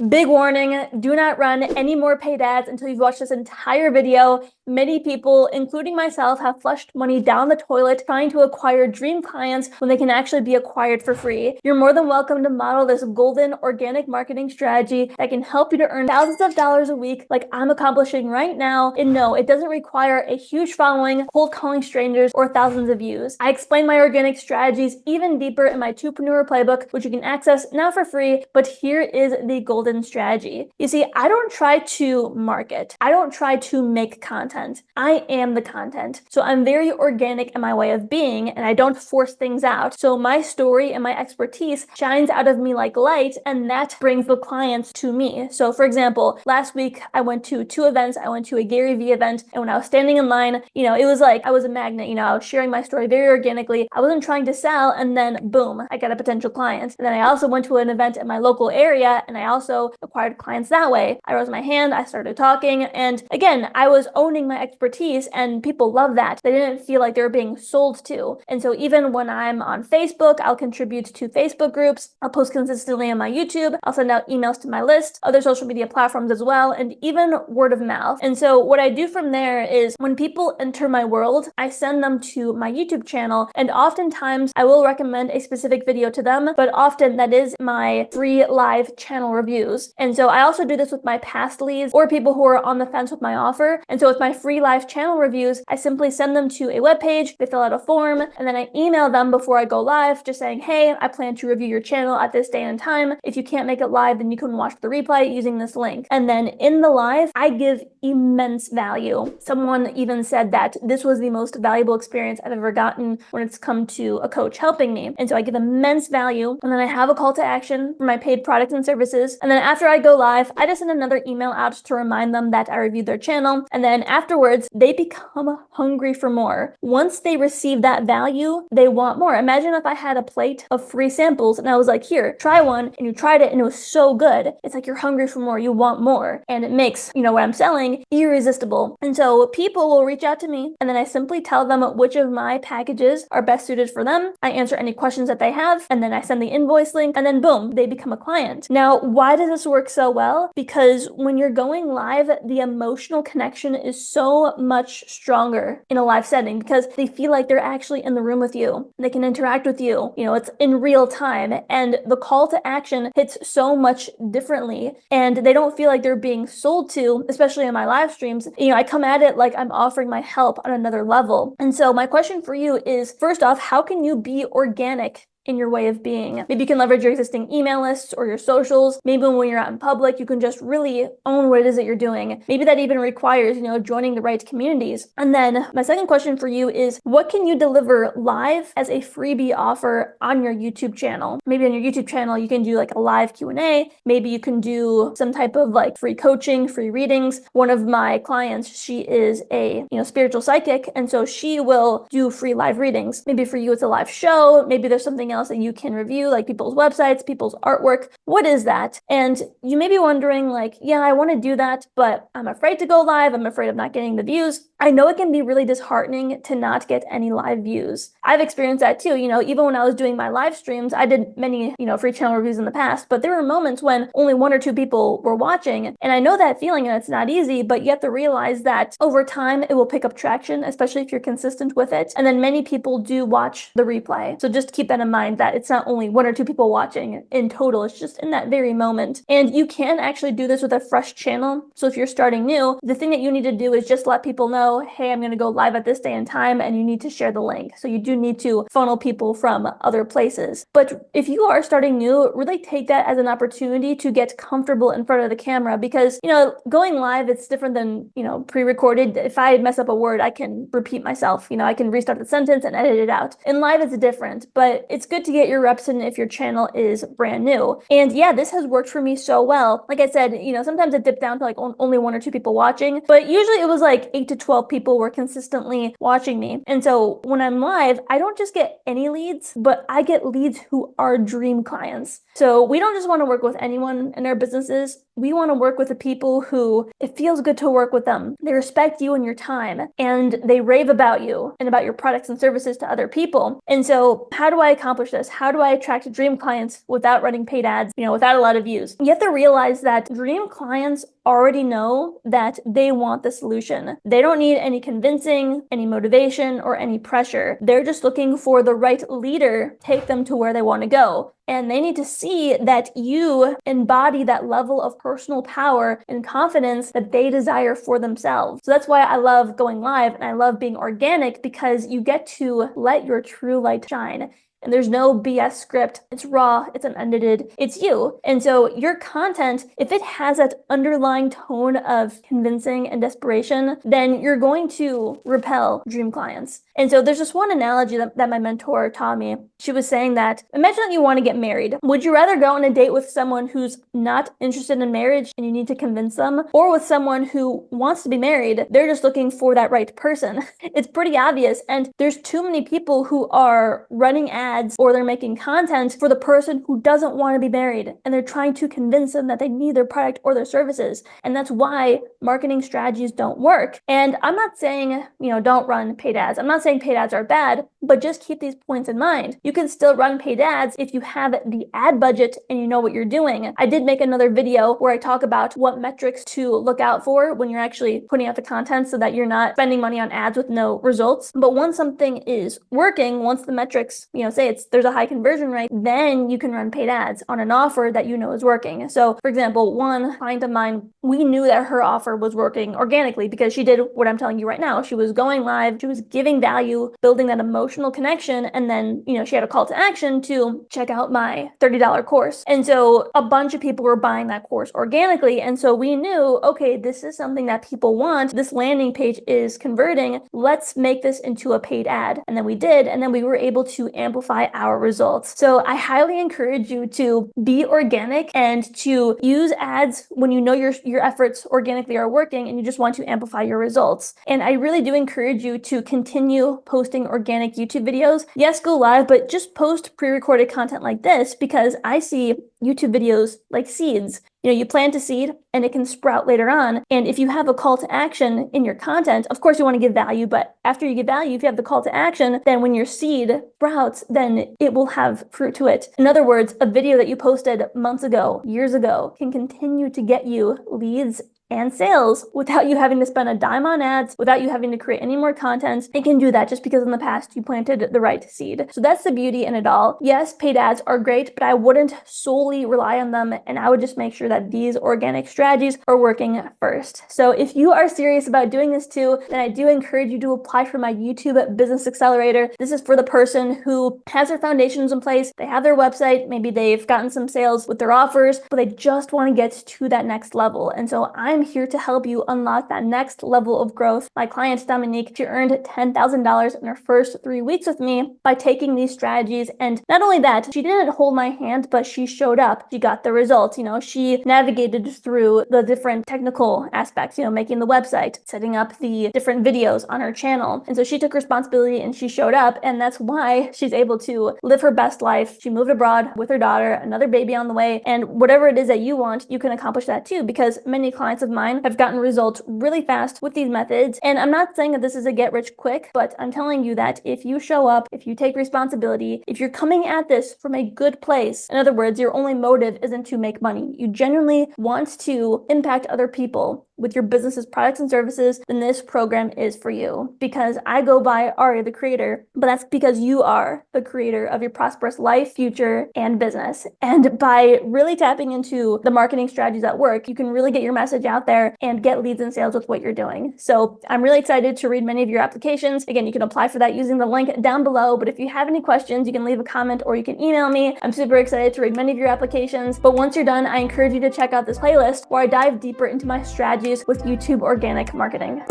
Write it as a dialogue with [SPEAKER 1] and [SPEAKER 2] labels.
[SPEAKER 1] Big warning, do not run any more paid ads until you've watched this entire video. Many people, including myself, have flushed money down the toilet trying to acquire dream clients when they can actually be acquired for free. You're more than welcome to model this golden organic marketing strategy that can help you to earn thousands of dollars a week like I'm accomplishing right now. And no, it doesn't require a huge following, cold calling strangers, or thousands of views. I explain my organic strategies even deeper in my TubePreneur Playbook, which you can access now for free, but here is the golden strategy. You see, I don't try to market. I don't try to make content. I am the content. So I'm very organic in my way of being, and I don't force things out. So my story and my expertise shines out of me like light, and that brings the clients to me. So for example, last week I went to 2 events. I went to a Gary Vee event, and when I was standing in line, it was like I was a magnet. I was sharing my story very organically. I wasn't trying to sell, and then boom, I got a potential client. And then I also went to an event in my local area, and I also acquired clients that way. I raised my hand, I started talking, and again, I was owning my expertise, and people love that. They didn't feel like they were being sold to. And so even when I'm on Facebook, I'll contribute to Facebook groups, I'll post consistently on my YouTube, I'll send out emails to my list, other social media platforms as well, and even word of mouth. And so what I do from there is when people enter my world, I send them to my YouTube channel, and oftentimes I will recommend a specific video to them, but often that is my free live channel reviews. And so I also do this with my past leads or people who are on the fence with my offer. And so with my free live channel reviews, I simply send them to a webpage, they fill out a form, and then I email them before I go live, just saying, hey, I plan to review your channel at this day and time. If you can't make it live, then you can watch the replay using this link. And then in the live, I give immense value. Someone even said that this was the most valuable experience I've ever gotten when it's come to a coach helping me. And so I give immense value, and then I have a call to action for my paid products and services. And then after I go live, I just send another email out to remind them that I reviewed their channel. And then afterwards, they become hungry for more. Once they receive that value, they want more. Imagine if I had a plate of free samples and I was like, here, try one, and you tried it and it was so good. It's like you're hungry for more, you want more. And it makes, what I'm selling irresistible. And so people will reach out to me, and then I simply tell them which of my packages are best suited for them. I answer any questions that they have, and then I send the invoice link, and then boom, they become a client. Now, why does this work so well? Because when you're going live, the emotional connection is so much stronger in a live setting because they feel like they're actually in the room with you. They can interact with you. It's in real time, and the call to action hits so much differently, and they don't feel like they're being sold to, especially in my live streams. I come at it like I'm offering my help on another level. And so my question for you is, first off, how can you be organic in your way of being? Maybe you can leverage your existing email lists or your socials. Maybe when you're out in public, you can just really own what it is that you're doing. Maybe that even requires, joining the right communities. And then my second question for you is, what can you deliver live as a freebie offer on your YouTube channel? Maybe on your YouTube channel, you can do like a live Q&A. Maybe you can do some type of like free coaching, free readings. One of my clients, she is a, spiritual psychic. And so she will do free live readings. Maybe for you, it's a live show. Maybe there's something else that you can review, like people's websites, people's artwork. What is that? And you may be wondering like, yeah, I want to do that, but I'm afraid to go live. I'm afraid of not getting the views. I know it can be really disheartening to not get any live views. I've experienced that too. Even when I was doing my live streams, I did many, free channel reviews in the past, but there were moments when only 1 or 2 people were watching. And I know that feeling, and it's not easy, but you have to realize that over time, it will pick up traction, especially if you're consistent with it. And then many people do watch the replay. So just keep that in mind, that it's not only 1 or 2 people watching in total, it's just in that very moment. And you can actually do this with a fresh channel. So if you're starting new, the thing that you need to do is just let people know, hey, I'm going to go live at this day and time, and you need to share the link. So you do need to funnel people from other places. But if you are starting new, really take that as an opportunity to get comfortable in front of the camera, because, going live, it's different than, pre-recorded. If I mess up a word, I can repeat myself, I can restart the sentence and edit it out. In live, it's different, but it's good to get your reps in if your channel is brand new. And yeah, this has worked for me so well. Like I said, sometimes it dipped down to like only 1 or 2 people watching, but usually it was like 8 to 12 people were consistently watching me. And so when I'm live, I don't just get any leads, but I get leads who are dream clients. So we don't just want to work with anyone in our businesses. We want to work with the people who it feels good to work with them. They respect you and your time, and they rave about you and about your products and services to other people. And so how do I accomplish accomplish this? How do I attract dream clients without running paid ads, without a lot of views? You have to realize that dream clients already know that they want the solution. They don't need any convincing, any motivation, or any pressure. They're just looking for the right leader to take them to where they want to go. And they need to see that you embody that level of personal power and confidence that they desire for themselves. So that's why I love going live and I love being organic, because you get to let your true light shine. And there's no BS script. It's raw, it's unedited, it's you. And so your content, if it has that underlying tone of convincing and desperation, then you're going to repel dream clients. And so there's this one analogy that my mentor taught me. She was saying that, imagine that you want to get married. Would you rather go on a date with someone who's not interested in marriage and you need to convince them, or with someone who wants to be married, they're just looking for that right person? It's pretty obvious. And there's too many people who are running ads or they're making content for the person who doesn't want to be married, and they're trying to convince them that they need their product or their services. And that's why marketing strategies don't work. And I'm not saying, don't run paid ads. I'm not saying paid ads are bad, but just keep these points in mind. You can still run paid ads if you have the ad budget and you know what you're doing. I did make another video where I talk about what metrics to look out for when you're actually putting out the content so that you're not spending money on ads with no results. But once something is working, once the metrics, say there's a high conversion rate, then you can run paid ads on an offer that is working. So for example, one client of mine, we knew that her offer was working organically because she did what I'm telling you right now. She was going live, she was giving value, building that emotional connection, and then, she had a call to action to check out my $30 course. And so a bunch of people were buying that course organically. And so we knew, okay, this is something that people want. This landing page is converting. Let's make this into a paid ad. And then we did, and then we were able to amplify our results. So I highly encourage you to be organic and to use ads when you know your efforts organically are working and you just want to amplify your results. And I really do encourage you to continue posting organic YouTube videos. Yes, go live, but just post pre-recorded content like this, because I see YouTube videos like seeds. You plant a seed and it can sprout later on. And if you have a call to action in your content, of course you want to give value, but after you give value, if you have the call to action, then when your seed sprouts, then it will have fruit to it. In other words, a video that you posted months ago, years ago, can continue to get you leads and sales without you having to spend a dime on ads, without you having to create any more content. It can do that just because in the past you planted the right seed. So that's the beauty in it all. Yes, paid ads are great, but I wouldn't solely rely on them, and I would just make sure that these organic strategies are working first. So if you are serious about doing this too, then I do encourage you to apply for my YouTube Business Accelerator. This is for the person who has their foundations in place, they have their website, maybe they've gotten some sales with their offers, but they just want to get to that next level. And so I'm here to help you unlock that next level of growth. My client Dominique, she earned $10,000 in her first 3 weeks with me by taking these strategies. And not only that, she didn't hold my hand, but she showed up. She got the results. She navigated through the different technical aspects, making the website, setting up the different videos on her channel. And so she took responsibility and she showed up. And that's why she's able to live her best life. She moved abroad with her daughter, another baby on the way. And whatever it is that you want, you can accomplish that too, because many clients of mine have gotten results really fast with these methods. And I'm not saying that this is a get rich quick, but I'm telling you that if you show up, if you take responsibility, if you're coming at this from a good place, in other words, your only motive isn't to make money, you genuinely want to impact other people with your business's products and services, then this program is for you. Because I go by Aria the creator, but that's because you are the creator of your prosperous life, future, and business. And by really tapping into the marketing strategies that work, you can really get your message out there and get leads and sales with what you're doing. So I'm really excited to read many of your applications. Again, you can apply for that using the link down below, but if you have any questions, you can leave a comment or you can email me. I'm super excited to read many of your applications, but once you're done, I encourage you to check out this playlist where I dive deeper into my strategies with YouTube organic marketing.